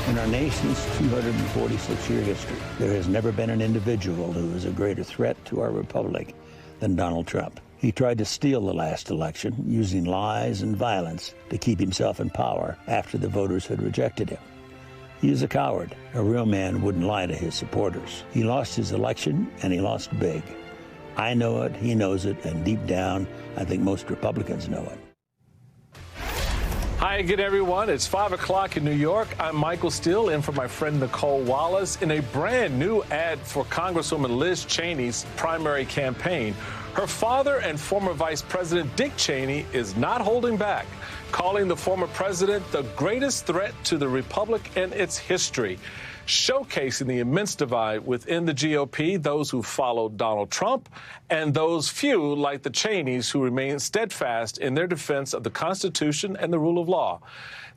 In our nation's 246-year history, there has never been an individual who is a greater threat to our republic than Donald Trump. He tried to steal the last election using lies and violence to keep himself in power after the voters had rejected him. He is a coward. A real man wouldn't lie to his supporters. He lost his election, and he lost big. I know it, he knows it, and deep down, I think most Republicans know it. Hi again, everyone. It's 5 o'clock in New York. I'm Michael Steele, in for my friend Nicole Wallace. In a brand new ad for Congresswoman Liz Cheney's primary campaign, her father and former Vice President Dick Cheney is not holding back, calling the former president the greatest threat to the republic in its history, showcasing the immense divide within the GOP, those who follow Donald Trump, and those few, like the Cheneys, who remain steadfast in their defense of the Constitution and the rule of law.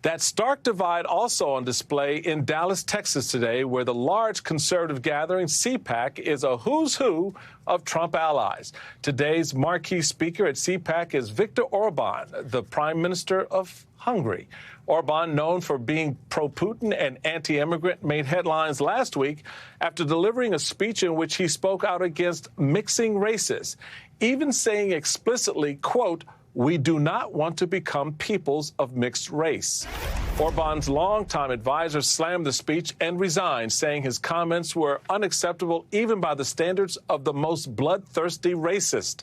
That stark divide also on display in Dallas, Texas today, where the large conservative gathering, CPAC, is a who's who of Trump allies. Today's marquee speaker at CPAC is Viktor Orban, the Prime Minister of Hungary. Orban, known for being pro-Putin and anti-immigrant, made headlines last week after delivering a speech in which he spoke out against mixing races, even saying explicitly, quote, "We do not want to become peoples of mixed race." Orban's longtime advisor slammed the speech and resigned, saying his comments were unacceptable even by the standards of the most bloodthirsty racist.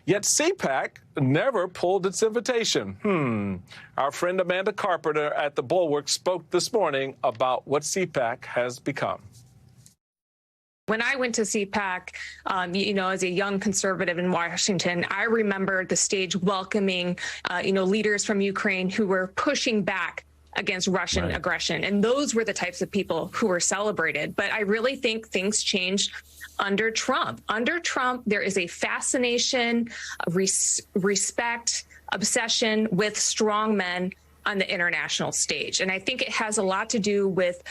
Yet CPAC never pulled its invitation. Our friend Amanda Carpenter at the Bulwark spoke this morning about what CPAC has become. When I went to CPAC, as a young conservative in Washington, I remember the stage welcoming, leaders from Ukraine who were pushing back against Russian aggression. And those were the types of people who were celebrated. But I really think things changed under Trump. Under Trump, there is a fascination, respect, obsession with strong men on the international stage. And I think it has a lot to do with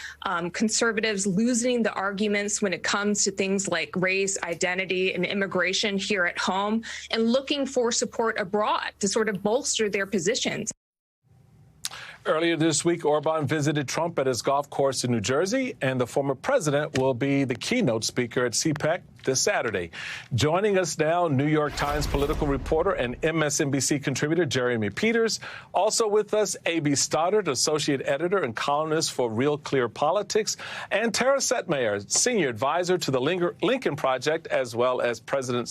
conservatives losing the arguments when it comes to things like race, identity, and immigration here at home, and looking for support abroad to sort of bolster their positions. Earlier this week, Orban visited Trump at his golf course in New Jersey, and the former president will be the keynote speaker at CPAC this Saturday. Joining us now, New York Times political reporter and MSNBC contributor Jeremy Peters. Also with us, A.B. Stoddard, associate editor and columnist for Real Clear Politics, and Tara Setmayer, senior advisor to the Lincoln Project, as well as president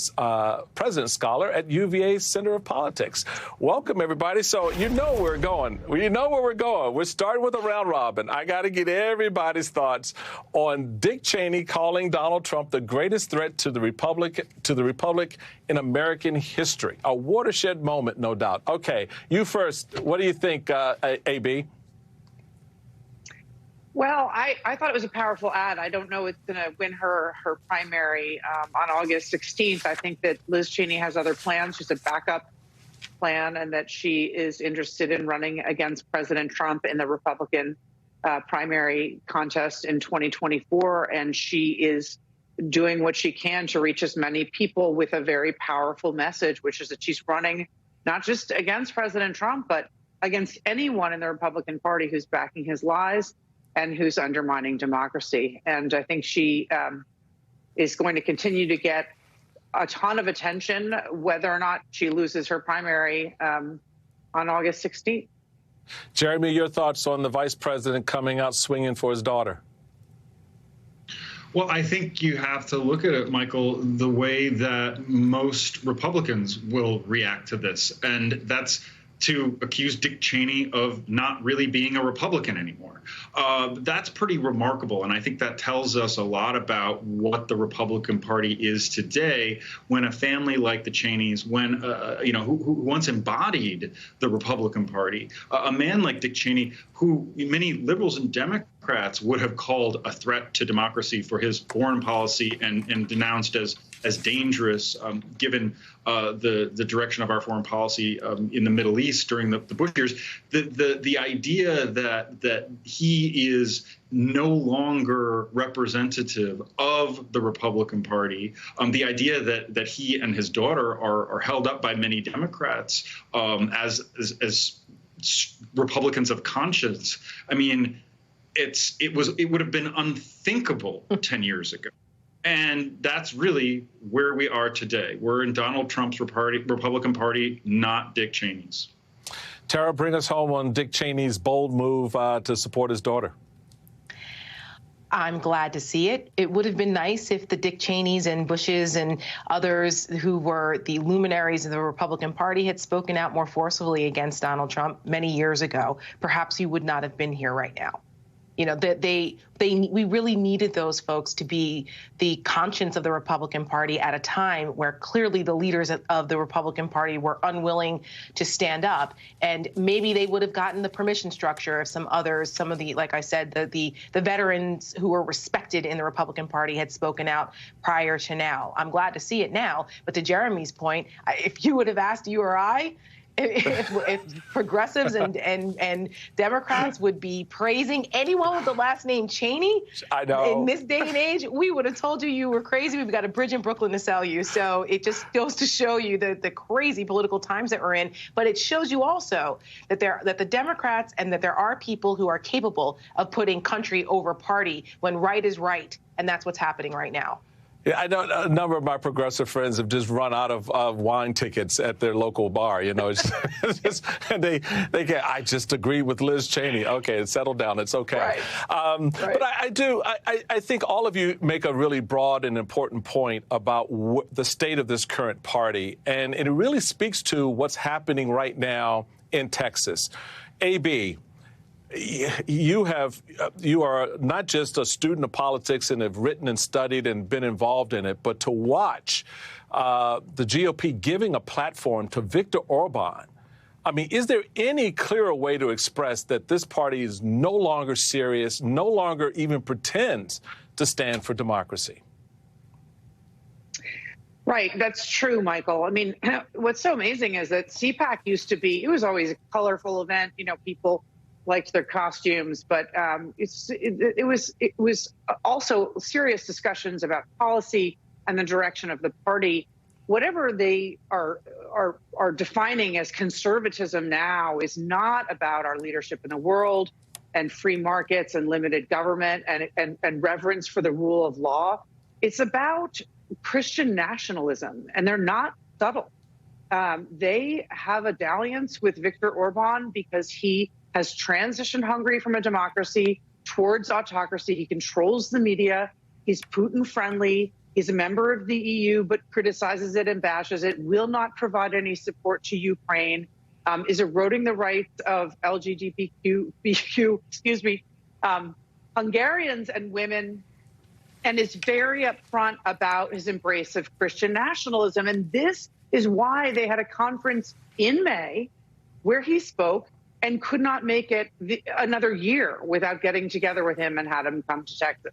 scholar at UVA Center of Politics. Welcome, everybody. So you know where we're going. You know where we're going. We're starting with a round robin. I got to get everybody's thoughts on Dick Cheney calling Donald Trump the greatest threat to the republic in American history. A watershed moment, no doubt. Okay, you first. What do you think, AB? Well, I thought it was a powerful ad. I don't know it's going to win her primary on August 16th. I think that Liz Cheney has other plans. She's a backup plan, and that she is interested in running against President Trump in the Republican primary contest in 2024. And she is doing what she can to reach as many people with a very powerful message, which is that she's running not just against President Trump, but against anyone in the Republican Party who's backing his lies and who's undermining democracy. And I think she is going to continue to get a ton of attention, whether or not she loses her primary on August 16th. Jeremy, your thoughts on the vice president coming out swinging for his daughter? Well, I think you have to look at it, Michael, the way that most Republicans will react to this. And that's to accuse Dick Cheney of not really being a Republican anymore. That's pretty remarkable. And I think that tells us a lot about what the Republican Party is today, when a family like the Cheneys, when, who once embodied the Republican Party, a man like Dick Cheney, who many liberals and Democrats would have called a threat to democracy for his foreign policy and denounced as dangerous, given the direction of our foreign policy in the Middle East during the Bush years. The idea that he is no longer representative of the Republican Party, the idea that he and his daughter are held up by many Democrats as Republicans of conscience. I mean, it would have been unthinkable 10 years ago. And that's really where we are today. We're in Donald Trump's Republican Party, not Dick Cheney's. Tara, bring us home on Dick Cheney's bold move to support his daughter. I'm glad to see it. It would have been nice if the Dick Cheneys and Bushes and others who were the luminaries of the Republican Party had spoken out more forcefully against Donald Trump many years ago. Perhaps he would not have been here right now. You know, we really needed those folks to be the conscience of the Republican Party at a time where clearly the leaders of the Republican Party were unwilling to stand up. And maybe they would have gotten the permission structure if some of the, like I said, the veterans who were respected in the Republican Party had spoken out prior to now. I'm glad to see it now. But to Jeremy's point, if you would have asked you or I, if progressives and Democrats would be praising anyone with the last name Cheney, I know. In this day and age, we would have told you were crazy. We've got a bridge in Brooklyn to sell you. So it just goes to show you the crazy political times that we're in. But it shows you also that the Democrats and that there are people who are capable of putting country over party when right is right. And that's what's happening right now. Yeah, I know a number of my progressive friends have just run out of wine tickets at their local bar. You know, and they get. I just agree with Liz Cheney. Okay, settle down. It's okay. Right. But I think all of you make a really broad and important point about the state of this current party, and it really speaks to what's happening right now in Texas. AB. You are not just a student of politics and have written and studied and been involved in it, but to watch the GOP giving a platform to Viktor Orban. I mean, is there any clearer way to express that this party is no longer serious, no longer even pretends to stand for democracy? Right. That's true, Michael. I mean, what's so amazing is that CPAC used to be, it was always a colorful event. You know, people liked their costumes, but it was also serious discussions about policy and the direction of the party. Whatever they are defining as conservatism now is not about our leadership in the world and free markets and limited government and reverence for the rule of law. It's about Christian nationalism, and they're not subtle. They have a dalliance with Viktor Orban because he has transitioned Hungary from a democracy towards autocracy. He controls the media. He's Putin friendly. He's a member of the EU, but criticizes it and bashes it, will not provide any support to Ukraine, is eroding the rights of LGBTQ, Hungarians and women, and is very upfront about his embrace of Christian nationalism. And this is why they had a conference in May where he spoke and could not make it another year without getting together with him and had him come to Texas.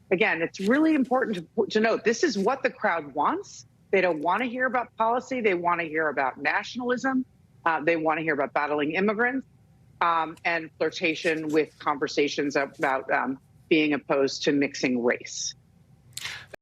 Again, it's really important to note this is what the crowd wants. They don't want to hear about policy. They want to hear about nationalism. They want to hear about battling immigrants and flirtation with conversations about being opposed to mixing race.